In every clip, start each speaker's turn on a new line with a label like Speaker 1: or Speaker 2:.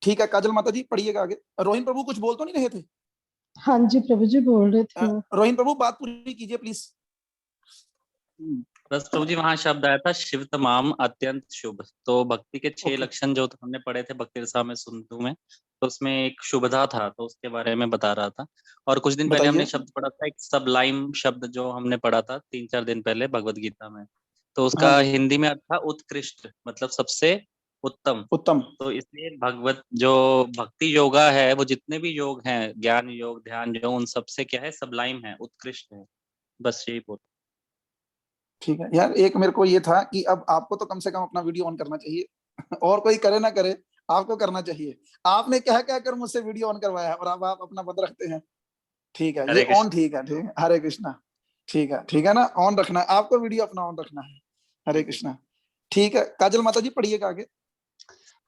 Speaker 1: ठीक है, काजल माता जी पढ़िएगा आगे। रोहिन प्रभु कुछ बोल तो नहीं रहे थे?
Speaker 2: हाँ जी प्रभु जी बोल रहे थे।
Speaker 1: रोहिन प्रभु बात पूरी कीजिए प्लीज।
Speaker 3: बस प्रभु जी वहां शब्द आया था शिव तमाम अत्यंत शुभ। तो भक्ति के 6
Speaker 1: ओके।
Speaker 3: लक्षण जो हमने पढ़े थे भक्ति रसा में सिंधु में, तो उसमें एक शुभदा था, तो उसके बारे में बता रहा था। और कुछ दिन पहले हमने
Speaker 1: बताइए।
Speaker 3: शब्द पढ़ा था एक सबलाइम शब्द, जो हमने पढ़ा था 3-4 दिन पहले भगवत गीता में। तो
Speaker 1: हाँ
Speaker 3: उसका
Speaker 1: जी।
Speaker 3: हिंदी में अर्थ था उत्कृष्ट, मतलब सबसे उत्तम।
Speaker 1: उत्तम।
Speaker 3: तो इसलिए भगवत जो भक्ति योगा है, वो जितने भी योग हैं, ज्ञान योग, ध्यान योग, उन सबसे क्या है, सबलाइम है, उत्कृष्ट है। बस यही बोल।
Speaker 1: ठीक है यार, एक मेरे को ये था कि अब आपको तो कम से कम अपना वीडियो ऑन करना चाहिए और कोई करे ना करे, आपको करना चाहिए। आपने क्या क्या कर मुझसे वीडियो ऑन करवाया और अब आप अपना बंद रखते हैं। ठीक है, ये
Speaker 3: हरे
Speaker 1: ऑन,
Speaker 3: कृष्ण।
Speaker 1: ठीक है, ठीक है, हरे कृष्णा। ठीक है ना, ऑन रखना है आपको, वीडियो अपना ऑन रखना है। हरे कृष्णा। ठीक है, काजल माता जी पढ़िएगा आगे।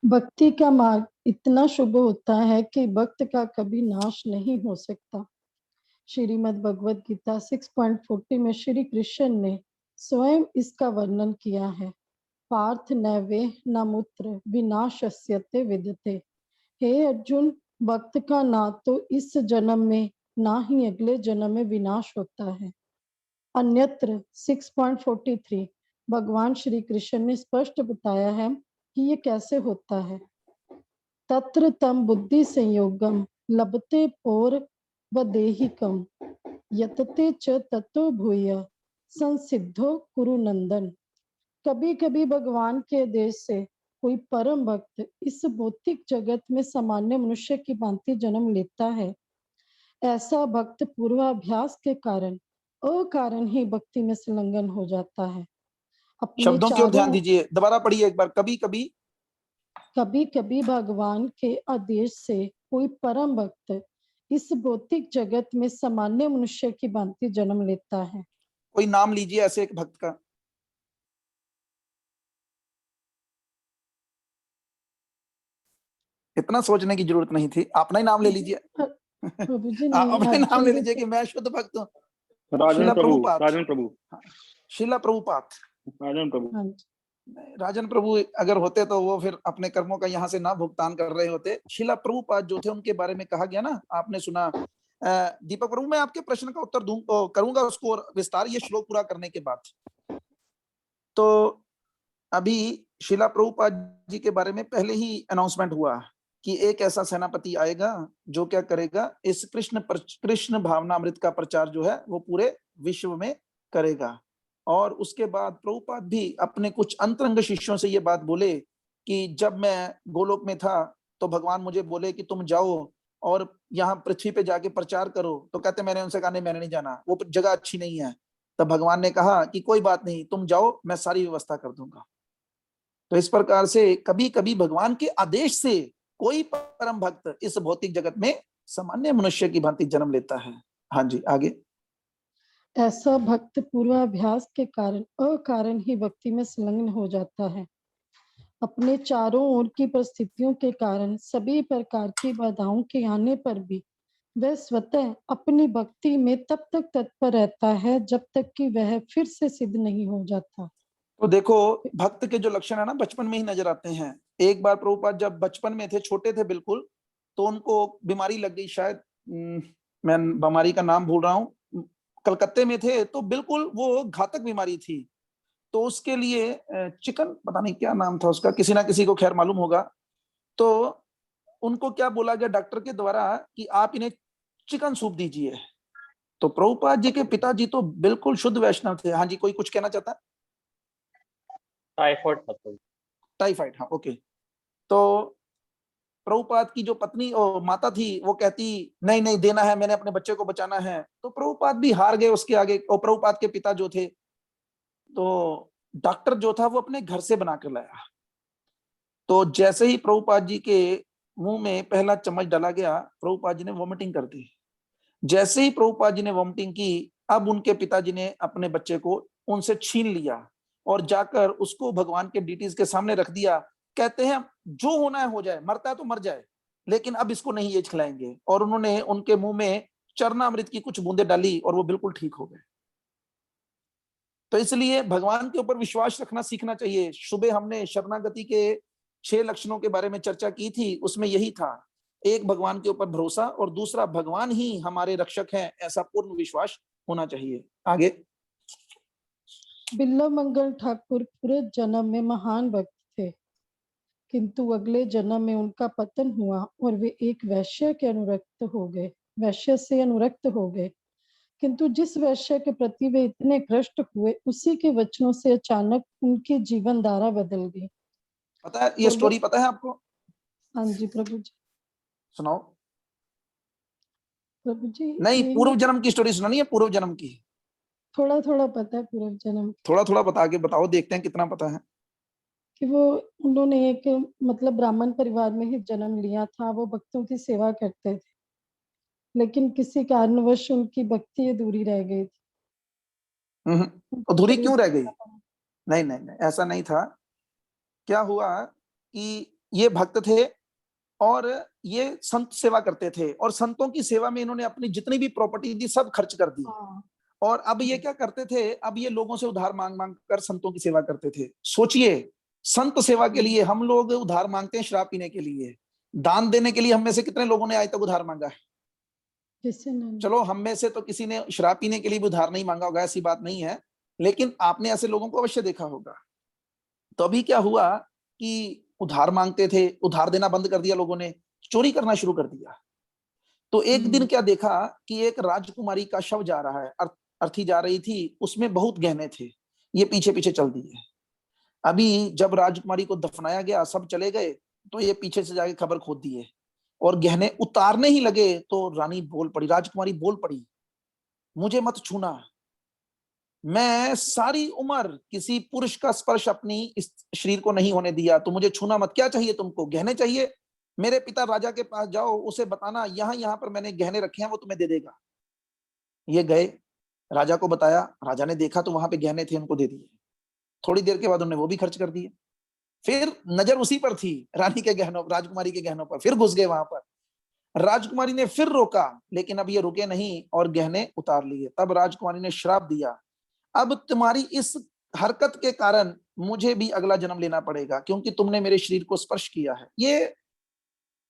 Speaker 2: भक्ति का मार्ग इतना शुभ होता है कि भक्त का कभी नाश नहीं हो सकता। श्रीमद् भगवद गीता 6.40 में श्री कृष्ण ने स्वयं इसका वर्णन किया है। पार्थ नैवे न मूत्र विनाशस्यते विदते। हे अर्जुन, भक्त का ना तो इस जन्म में ना ही अगले जन्म में विनाश होता है। अन्यत्र 6.43 भगवान श्री कृष्ण ने स्पष्ट बताया है कि ये कैसे होता है। तत्र तम बुद्धि संयोगम लभते पौर व देहिकम यतते च ततो भूय संसिद्धो कुरु नंदन। कभी कभी भगवान के आदेश से कोई परम भक्त इस भौतिक जगत में सामान्य मनुष्य की भांति जन्म लेता है। ऐसा भक्त पूर्वाभ्यास के कारण अकारण ही भक्ति में संलग्न हो जाता है। अपने
Speaker 1: शब्दों की ओर ध्यान
Speaker 2: चारों
Speaker 1: दीजिए, दोबारा पढ़िए एक बार। कभी कभी
Speaker 2: कभी कभी भगवान के आदेश से कोई परम भक्त इस भौतिक जगत में सामान्य मनुष्य की भांति जन्म लेता है।
Speaker 1: कोई नाम लीजिए ऐसे एक भक्त का। इतना सोचने की जरूरत नहीं थी, अपना ही नाम ले लीजिए।
Speaker 2: प्रभु जी
Speaker 1: आप
Speaker 2: नहीं,
Speaker 1: अपने नाम ले
Speaker 2: अर्जुन
Speaker 1: लीजिए
Speaker 2: जी
Speaker 1: कि मैं शुद्ध भक्त हूँ।
Speaker 4: राजन
Speaker 1: शिला
Speaker 4: प्रभु,
Speaker 1: प्रभुपाद।
Speaker 4: राजन प्रभु,
Speaker 1: शिला प्रभुपाद।
Speaker 4: राजन प्रभु।
Speaker 2: हाँ जी।
Speaker 1: राजन प्रभु अगर होते तो वो फिर अपने कर्मों का यहाँ से ना भुगतान कर रहे होते। शिला प्रभुपाद जो थे उनके बारे में कहा गया ना, आपने सुना। दीपक प्रभु, मैं आपके प्रश्न का उत्तर करूंगा उसको और विस्तार, ये श्लोक पूरा करने के बाद। तो अभी शिला प्रभुपाद जी के बारे में पहले ही अनाउंसमेंट हुआ कि एक ऐसा सेनापति आएगा जो क्या करेगा, इस कृष्ण भावनामृत का प्रचार जो है वो पूरे विश्व में करेगा। और उसके बाद प्रभुपाद भी अपने कुछ अंतरंग शिष्यों से ये बात बोले कि जब मैं गोलोक में था तो भगवान मुझे बोले कि तुम जाओ और यहाँ पृथ्वी पे जाके प्रचार करो। तो कहते मैंने उनसे कहा नहीं, मैंने नहीं जाना, वो जगह अच्छी नहीं है। तब भगवान ने कहा कि कोई बात नहीं, तुम जाओ, मैं सारी व्यवस्था कर दूंगा। तो इस प्रकार से कभी कभी भगवान के आदेश से कोई परम भक्त इस भौतिक जगत में सामान्य मनुष्य की भांति जन्म लेता है। हाँ जी, आगे।
Speaker 2: ऐसा भक्त पूर्वाभ्यास के कारण अकारण ही भक्ति में संलग्न हो जाता है। अपने चारों ओर की परिस्थितियों के कारण सभी प्रकार की बाधाओं के आने पर भी वह स्वतः अपनी भक्ति में तब तक तत्पर रहता है जब तक कि वह फिर से सिद्ध नहीं हो जाता।
Speaker 1: तो देखो, भक्त के जो लक्षण है ना बचपन में ही नजर आते हैं। एक बार प्रभुपाद जब बचपन में थे, छोटे थे बिल्कुल, तो उनको बीमारी लग गई शायद, मैं बीमारी का नाम भूल रहा हूँ। कलकत्ते में थे तो बिल्कुल वो घातक बीमारी थी। तो उसके लिए चिकन, पता नहीं क्या नाम था उसका, किसी ना किसी को खैर मालूम होगा। तो उनको क्या बोला गया डॉक्टर के द्वारा कि आप इन्हें चिकन सूप दीजिए। तो प्रभुपाद जी के पिताजी तो बिल्कुल शुद्ध वैष्णव थे। हाँ जी, कोई कुछ कहना चाहता है?
Speaker 3: टाइफाइड था तो।
Speaker 1: टाइफाइड, हाँ, ओके। तो प्रभुपाद की जो पत्नी और माता थी वो कहती नहीं नहीं देना है, मैंने अपने बच्चे को बचाना है। तो प्रभुपाद भी हार गए उसके आगे। और प्रभुपाद के पिता जो थे, तो डॉक्टर जो था वो अपने घर से बना कर लाया। तो जैसे ही प्रभुपाद जी के मुंह में पहला चम्मच डाला गया, प्रभुपाद जी ने वॉमिटिंग कर दी। जैसे ही प्रभुपाद जी ने वॉमिटिंग की, अब उनके पिताजी ने अपने बच्चे को उनसे छीन लिया और जाकर उसको भगवान के डीटीज के सामने रख दिया। कहते हैं जो होना है हो जाए, मरता है तो मर जाए, लेकिन अब इसको नहीं ये खिलाएंगे। और उन्होंने उनके मुंह में चरणामृत की कुछ बूंदे डाली और वो बिल्कुल ठीक हो गए। तो इसलिए भगवान के ऊपर विश्वास रखना सीखना चाहिए। सुबह हमने शरणागति के 6 लक्षणों के बारे में चर्चा की थी, उसमें यही था, एक भगवान के ऊपर भरोसा और दूसरा भगवान ही हमारे रक्षक हैं, ऐसा पूर्ण विश्वास होना चाहिए। आगे।
Speaker 2: बिल्ला मंगल ठाकुर पूरे जन्म में महान भक्त थे, किंतु अगले जन्म में उनका पतन हुआ और वे एक वैश्य से अनुरक्त हो गए। किंतु जिस वैश्य के प्रति वे इतने कृष्ट हुए, उसी के वचनों से अचानक उनकी जीवन धारा बदल गई।
Speaker 1: पता है ये स्टोरी, पता है आपको?
Speaker 2: हाँ जी प्रभु जी।
Speaker 1: सुनाओ।
Speaker 2: प्रभु जी
Speaker 1: नहीं,
Speaker 2: यही
Speaker 1: पूर्व जन्म की स्टोरी सुनानी है, पूर्व जन्म की।
Speaker 2: थोड़ा थोड़ा पता है पूर्व जन्म
Speaker 1: थोड़ा थोड़ा बता के बताओ, देखते हैं कितना पता है।
Speaker 2: कि वो उन्होंने एक मतलब ब्राह्मण परिवार में ही जन्म लिया था। वो भक्तों की सेवा करते थे, लेकिन किसी कारणवश उनकी भक्ति अधूरी रह गई थी। उनको
Speaker 1: अधूरी
Speaker 2: शरीर
Speaker 1: क्यों रह गई?
Speaker 2: छोड़ना पड़ा।
Speaker 1: नहीं नहीं नहीं, ऐसा नहीं था। क्या हुआ कि ये भक्त थे और ये संत सेवा करते थे, और संतों की सेवा में इन्होंने अपनी जितनी भी प्रॉपर्टी थी सब खर्च कर दी।
Speaker 2: हाँ
Speaker 1: और अब ये क्या करते थे, अब ये लोगों से उधार मांग मांग कर संतों की सेवा करते थे। सोचिए, संत सेवा के लिए हम लोग उधार मांगते हैं, शराब पीने के लिए, दान देने के लिए हम में से कितने लोगों ने आज तक उधार मांगा है?
Speaker 2: किसी ने
Speaker 1: चलो हम में से तो किसी ने शराब पीने के लिए भी उधार नहीं मांगा होगा, ऐसी बात नहीं है, लेकिन आपने ऐसे लोगों को अवश्य देखा होगा। तो अभी क्या हुआ कि उधार मांगते थे, उधार देना बंद कर दिया लोगों ने, चोरी करना शुरू कर दिया। तो एक दिन क्या देखा कि एक राजकुमारी का शव जा रहा है, अर्थी जा रही थी, उसमें बहुत गहने थे, ये पीछे पीछे चल दिए। अभी जब राजकुमारी को दफनाया गया, सब चले गए, तो ये पीछे से जाके खबर खोद दिए और गहने उतारने ही लगे तो रानी बोल पड़ी, राजकुमारी बोल पड़ी, मुझे मत छूना, मैं सारी उम्र किसी पुरुष का स्पर्श अपनी इस शरीर को नहीं होने दिया, तो मुझे छूना मत। क्या चाहिए तुमको? गहने चाहिए? मेरे पिता राजा के पास जाओ, उसे बताना यहाँ यहाँ पर मैंने गहने रखे हैं, वो तुम्हें दे देगा। ये गए, राजा को बताया, राजा ने देखा तो वहां पे गहने थे, उनको दे दिए। थोड़ी देर के बाद उन्होंने वो भी खर्च कर दिए। फिर नजर उसी पर थी, रानी के गहनों, राजकुमारी के गहनों पर, फिर घुस गए वहां पर। राजकुमारी ने फिर रोका, लेकिन अब ये रुके नहीं और गहने उतार लिए। तब राजकुमारी ने श्राप दिया, अब तुम्हारी इस हरकत के कारण मुझे भी अगला जन्म लेना पड़ेगा, क्योंकि तुमने मेरे शरीर को स्पर्श किया है। ये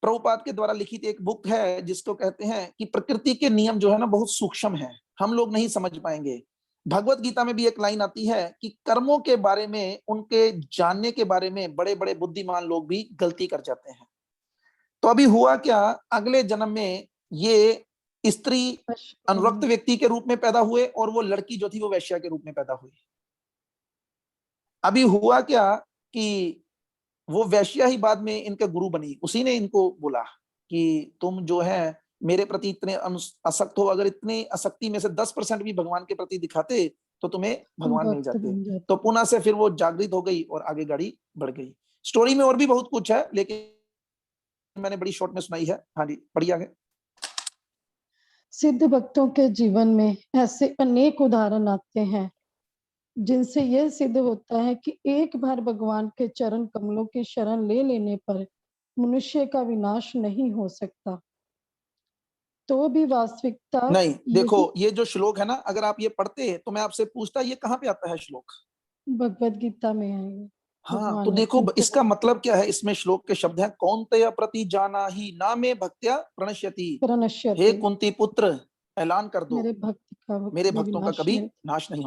Speaker 1: प्रभुपाद के द्वारा लिखित एक बुक है, जिसको कहते हैं कि प्रकृति के नियम जो है ना बहुत सूक्ष्म है, हम लोग नहीं समझ पाएंगे। भगवत गीता में भी एक लाइन आती है कि कर्मों के बारे में, उनके जानने के बारे में बड़े बड़े बुद्धिमान लोग भी गलती कर जाते हैं। तो अभी हुआ क्या, अगले जन्म में ये स्त्री अनुरक्त व्यक्ति के रूप में पैदा हुए और वो लड़की जो थी वो वैश्या के रूप में पैदा हुई। अभी हुआ क्या कि वो वैश्या ही बाद में इनके गुरु बनी, उसी ने इनको बोला कि तुम जो है मेरे प्रति इतने आसक्त हो, अगर इतने आसक्ति में से 10% भी भगवान के प्रति दिखाते तो तुम्हें भगवान मिल जाते। तो पुनः से फिर वो जागृत हो गई और आगे गाड़ी बढ़ गई। स्टोरी में और भी बहुत कुछ है, लेकिन मैंने बड़ी शॉर्ट में सुनाई है। हाँ जी, बढ़िया आगे।
Speaker 2: सिद्ध भक्तों के जीवन में ऐसे अनेक उदाहरण आते हैं, जिनसे यह सिद्ध होता है कि एक बार भगवान के चरण कमलों की शरण ले लेने पर मनुष्य का विनाश नहीं हो सकता। तो भी वास्तविकता
Speaker 1: नहीं, देखो ये जो श्लोक है ना, अगर आप ये पढ़ते तो मैं आपसे पूछता ये कहाँ पे आता है श्लोक?
Speaker 2: भगवत गीता में है।
Speaker 1: हाँ, तो देखो इसका मतलब क्या है, इसमें श्लोक के शब्द हैं, कौन्तेय प्रति जाना ही ना में भक्त्या प्रणश्यति। हे कुंती पुत्र, ऐलान कर दो, मेरे भक्तों का कभी नाश नहीं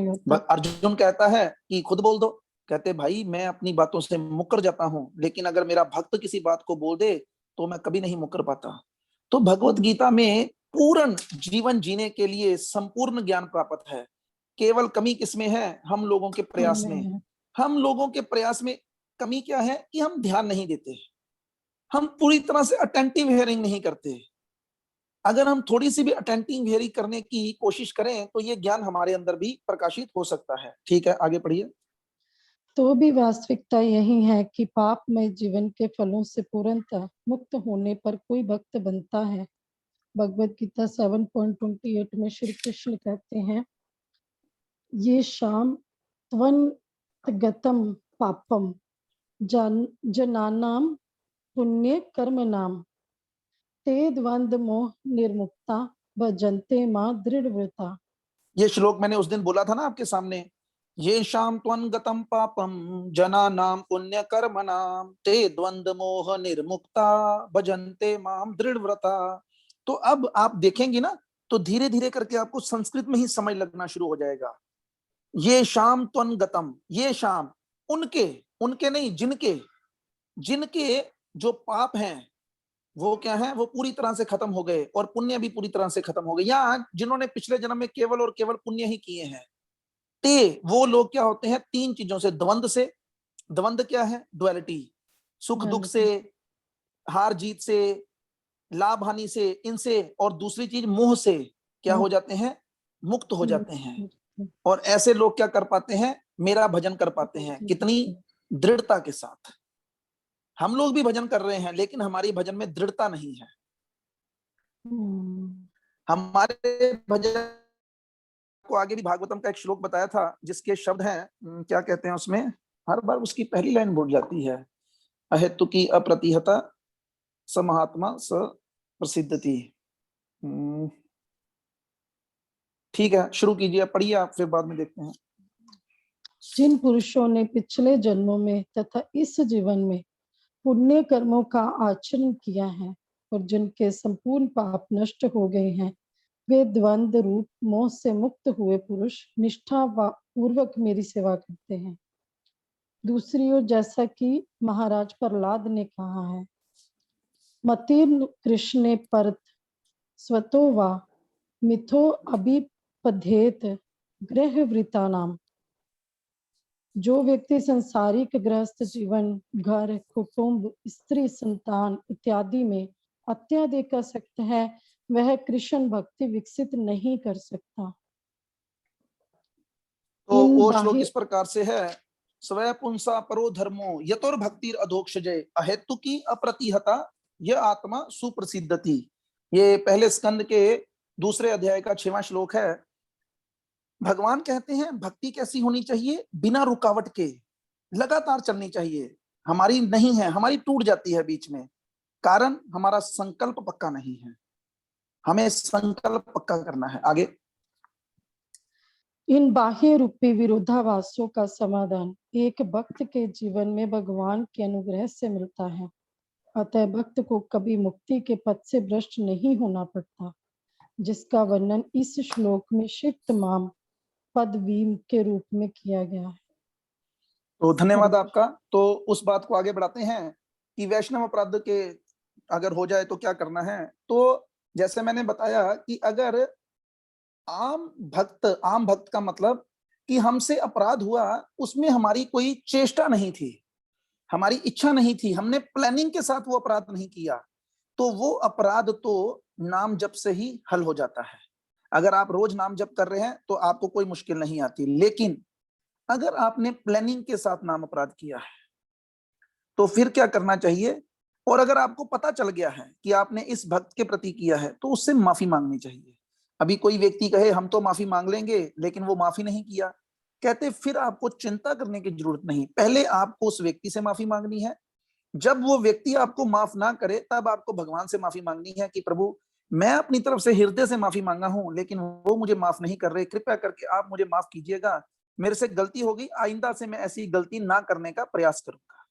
Speaker 1: होता। अर्जुन कहता है कि खुद बोल दो, कहते भाई मैं अपनी बातों से मुकर जाता हूं, लेकिन अगर मेरा भक्त किसी बात को बोल दे तो मैं कभी नहीं मुकर पाता। तो भगवत गीता में पूर्ण जीवन जीने के लिए संपूर्ण ज्ञान प्राप्त है। केवल कमी किसमें है? हम लोगों के प्रयास में। हम लोगों के प्रयास में कमी क्या है कि हम ध्यान नहीं देते, हम पूरी तरह से अटेंटिव हियरिंग नहीं करते। अगर हम थोड़ी सी भी अटेंटिव हियरिंग करने की कोशिश करें तो ये ज्ञान हमारे अंदर भी प्रकाशित हो सकता है। ठीक है, आगे पढ़िए।
Speaker 2: तो भी वास्तविकता यही है कि पापमय जीवन के फलों से पूर्णतः मुक्त होने पर कोई भक्त बनता है। भगवत गीता 7.28 में श्री कृष्ण कहते हैं, ये शाम त्वन्तगतम पापम जनानाम पुण्य कर्म नाम ते द्वंद मोह निर्मुक्ता भजन्ते मां दृढ़व्रता।
Speaker 1: ये श्लोक मैंने उस दिन बोला था ना आपके सामने येषां त्वन्गतं पापं जनानां पुण्यकर्मणां ते द्वंद्व मोह निर्मुक्ता भजन्ते माम दृढ़व्रता। तो अब आप देखेंगे ना, तो धीरे धीरे करके आपको संस्कृत में ही समझ लगना शुरू हो जाएगा। ये शाम त्वन्गतम, ये शाम, उनके, उनके नहीं, जिनके, जिनके जो पाप हैं वो क्या है, वो पूरी तरह से खत्म हो गए और पुण्य भी पूरी तरह से खत्म हो गए। या जिन्होंने पिछले जन्म में केवल और केवल पुण्य ही किए हैं, ते वो लोग क्या होते हैं, तीन चीजों से, द्वंद से, द्वंद क्या है, डुअलिटी, सुख दुख से, हार जीत से, लाभ हानि से, इनसे, और दूसरी चीज मोह से क्या हो जाते हैं, मुक्त हो जाते हैं। और ऐसे लोग क्या कर पाते हैं, मेरा भजन कर पाते हैं। कितनी दृढ़ता के साथ। हम लोग भी भजन कर रहे हैं लेकिन हमारी भजन में दृढ़ता नहीं है। हमारे भजन को आगे भी भागवतम का एक श्लोक बताया था जिसके शब्द हैं, क्या कहते हैं उसमें, हर बार उसकी पहली लाइन भूल जाती है, अहेतु की अप्रतिहता स महात्मा स प्रसिद्धति। ठीक है, शुरू कीजिए, पढ़िए आप, फिर बाद में देखते हैं।
Speaker 2: जिन पुरुषों ने पिछले जन्मों में तथा इस जीवन में पुण्य कर्मों का आचरण किया है और जिनके संपूर्ण पाप नष्ट हो गए हैं, वे द्वंद्व रूप मोह से मुक्त हुए पुरुष निष्ठा पूर्वक मेरी सेवा करते हैं। दूसरी ओर, जैसा कि महाराज प्रहलाद ने कहा है, मतीर्न कृष्णे परत स्वतो वा मिथो अभिपध्येत गृहवृता नाम। जो व्यक्ति संसारिक गृहस्थ जीवन, घर, कुटुंब, स्त्री, संतान इत्यादि में अत्याधिक आसक्त है, वह कृष्ण भक्ति विकसित नहीं कर सकता।
Speaker 1: तो वो श्लोक इस प्रकार से है, स्वय पुंसा परो धर्मो यतोर भक्तिर अधोक्षजय अहेतु की अप्रतिहता यह आत्मा सुप्रसिद्धति। ये पहले स्कंद के दूसरे अध्याय का 6वां श्लोक है। भगवान कहते हैं भक्ति कैसी होनी चाहिए, बिना रुकावट के लगातार चलनी चाहिए। हमारी नहीं है, हमारी टूट जाती है बीच में, कारण हमारा संकल्प पक्का नहीं है। हमें संकल्प पक्का करना है। आगे,
Speaker 2: इन बाह्य रूपी विरोधाभासों का समाधान एक भक्त के जीवन में भगवान के अनुग्रह से मिलता है। अतः भक्त को कभी मुक्ति के पथ से भ्रष्ट नहीं होना पड़ता, जिसका वर्णन इस श्लोक में शिक्त माम पदवीम के रूप में किया गया है।
Speaker 1: तो धन्यवाद आपका। तो उस बात को आगे बढ़ाते हैं कि वैष्णव अपराध के अगर हो जाए तो क्या करना है। तो जैसे मैंने बताया कि अगर आम भक्त का मतलब कि हमसे अपराध हुआ, उसमें हमारी कोई चेष्टा नहीं थी, हमारी इच्छा नहीं थी, हमने प्लानिंग के साथ वो अपराध नहीं किया, तो वो अपराध तो नाम जप से ही हल हो जाता है। अगर आप रोज नाम जप कर रहे हैं तो आपको कोई मुश्किल नहीं आती। लेकिन अगर आपने प्लानिंग के साथ नाम अपराध किया है तो फिर क्या करना चाहिए, और अगर आपको पता चल गया है कि आपने इस भक्त के प्रति किया है तो उससे माफी मांगनी चाहिए। अभी कोई व्यक्ति कहे हम तो माफी मांग लेंगे, लेकिन वो माफी नहीं किया, कहते फिर आपको चिंता करने की जरूरत नहीं, पहले आपको उस व्यक्ति से माफी मांगनी है। जब वो व्यक्ति आपको माफ ना करे तब आपको भगवान से माफी मांगनी है कि प्रभु मैं अपनी तरफ से हृदय से माफी मांगा हूं, लेकिन वो मुझे माफ नहीं कर रहे, कृपया करके आप मुझे माफ कीजिएगा, मेरे से गलती हो गई, आइंदा से मैं ऐसी गलती ना करने का प्रयास करूंगा।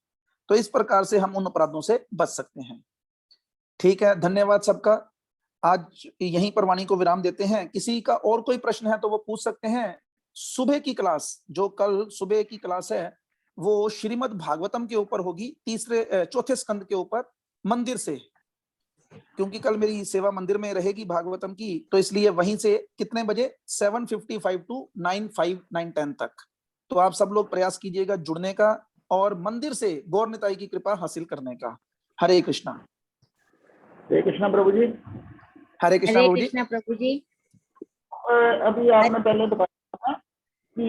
Speaker 1: तो इस प्रकार से हम उन अपराधों से बच सकते हैं। ठीक है, धन्यवाद सबका। आज यहीं पर वाणी को विराम देते हैं। किसी का और कोई प्रश्न है तो वो पूछ सकते हैं। सुबह की क्लास, जो कल सुबह की क्लास है, वो श्रीमद् भागवतम के ऊपर होगी, चौथे स्कंद के ऊपर, मंदिर से, क्योंकि कल मेरी सेवा मंदिर में रहेगी भागवतम की, तो इसलिए वहीं से कितने बजे, 7:55 टू 9:05-9:10 तक। तो आप सब लोग प्रयास कीजिएगा जुड़ने का और मंदिर से गौर निताई की कृपा हासिल करने का। हरे कृष्णा।
Speaker 4: हरे कृष्णा प्रभु जी।
Speaker 1: हरे कृष्णा
Speaker 5: हरे
Speaker 1: प्रभु जी।
Speaker 5: कृष्णा प्रभु जी।
Speaker 4: अभी आपने पहले बताया था कि